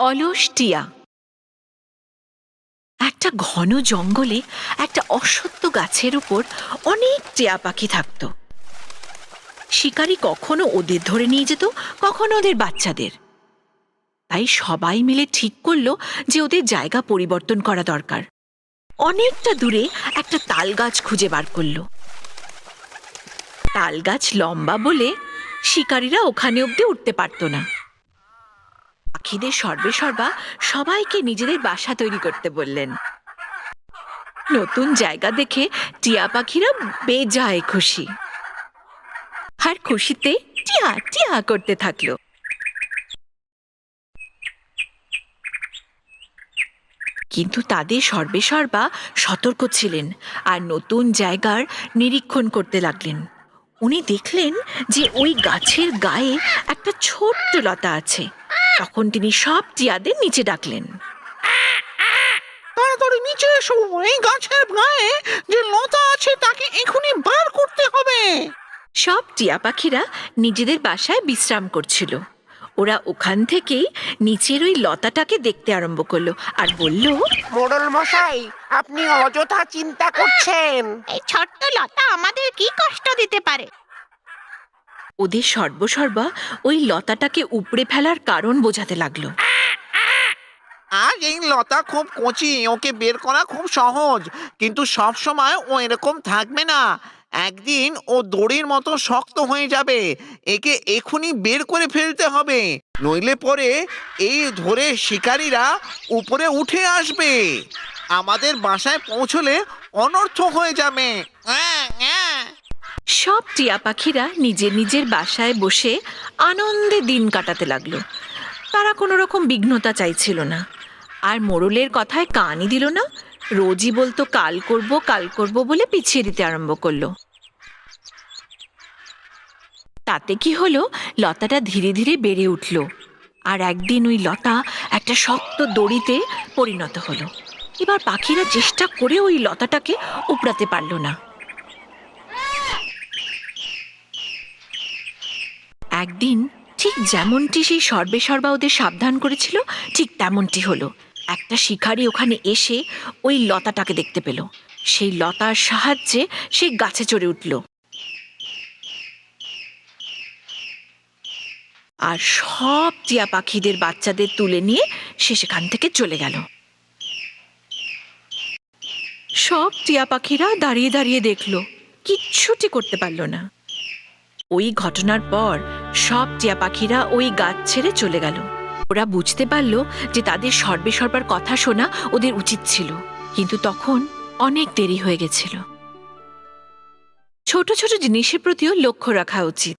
অলস টিয়া। একটা ঘন জঙ্গলে একটা অশ্বত্থ গাছের উপর অনেক টিয়া পাখি থাকত। শিকারী কখনো ওদের ধরে নিয়ে যেত, কখনো ওদের বাচ্চাদের। তাই সবাই মিলে ঠিক করলো যে ওদের জায়গা পরিবর্তন করা দরকার। অনেকটা দূরে একটা তাল গাছ খুঁজে বার করলো। তাল গাছ লম্বা বলে শিকারীরা ওখানে অব্দি উঠতে পারত না। পাখিদের সর্বেসর্বা সবাইকে নিজেদের বাসা তৈরি করতে বললেন। নতুন জায়গা দেখে টিয়া পাখিরা বেজায় খুশি, আর খুশিতে টিয়া টিয়া করতে থাকলো। কিন্তু তাদের সর্বেসর্বা সতর্ক ছিলেন আর নতুন জায়গার নিরীক্ষণ করতে লাগলেন। উনি দেখলেন যে ওই গাছের গায়ে একটা ছোট্ট লতা আছে। তখন তিনি সব টিয়াদের নিচে ডাকলেন, তাড়াতাড়ি নিচে এসো, এই গাছের গায়ে যে লতা আছে তাকে এখনই বার করতে হবে। সব টিয়া পাখিরা নিজেদের বাসায় বিশ্রাম করছিল। ওরা ওখান থেকেই নিচের ওই লতাটাকে দেখতে আরম্ভ করলো আর বলল, মোড়ল মশাই, আপনি অযথা চিন্তা করছেন। এই ছোট্ট লতা আমাদের কি কষ্ট দিতে পারে? ওদের সর্বসর্বা ওই লতাটাকে উপড়ে ফেলার কারণ বোঝাতে লাগলো। আজ এই লতা খুব কচি, ওকে বের করা খুব সহজ, কিন্তু সব সময় ও এরকম থাকবে না। একদিন ও দড়ির মতো শক্ত হয়ে যাবে। একে এখনই বের করে ফেলতে হবে, নইলে পরে এই ধরে শিকারীরা উপরে উঠে আসবে। আমাদের বাসায় পৌঁছলে অনর্থ হয়ে যাবে। সব টিয়া পাখিরা নিজের নিজের বাসায় বসে আনন্দে দিন কাটাতে লাগলো। তারা কোনো রকম বিঘ্নতা চাইছিল না, আর মোড়লের কথায় কানই দিল না। রোজই বলতো কাল করব বলে পিছিয়ে দিতে আরম্ভ করলো। তাতে কি হলো, লতাটা ধীরে ধীরে বেড়ে উঠল, আর একদিন ওই লতা একটা শক্ত দড়িতে পরিণত হলো। এবার পাখিরা চেষ্টা করে ওই লতাটাকে উপড়াতে পারল না। একদিন ঠিক যেমনটি সেই সর্বেসর্বা ওদের সাবধান করেছিল, ঠিক তেমনটি হলো। একটা শিকারী ওখানে এসে ওই লতাটাকে দেখতে পেল। সেই লতার সাহায্যে সে গাছে চড়ে উঠল, আর সব টিয়া পাখিদের বাচ্চাদের তুলে নিয়ে সে সেখান থেকে চলে গেল। সব টিয়া পাখিরা দাঁড়িয়ে দাঁড়িয়ে দেখল, কিচ্ছুটি করতে পারল না। ওই ঘটনার পর সব টিয়া পাখিরা ওই গাছ ছেড়ে চলে গেল। ওরা বুঝতে পারল যে তাদের সর্বেসর্বার কথা শোনা ওদের উচিত ছিল, কিন্তু তখন অনেক দেরি হয়ে গেছিল। ছোট ছোট জিনিসের প্রতিও লক্ষ্য রাখা উচিত।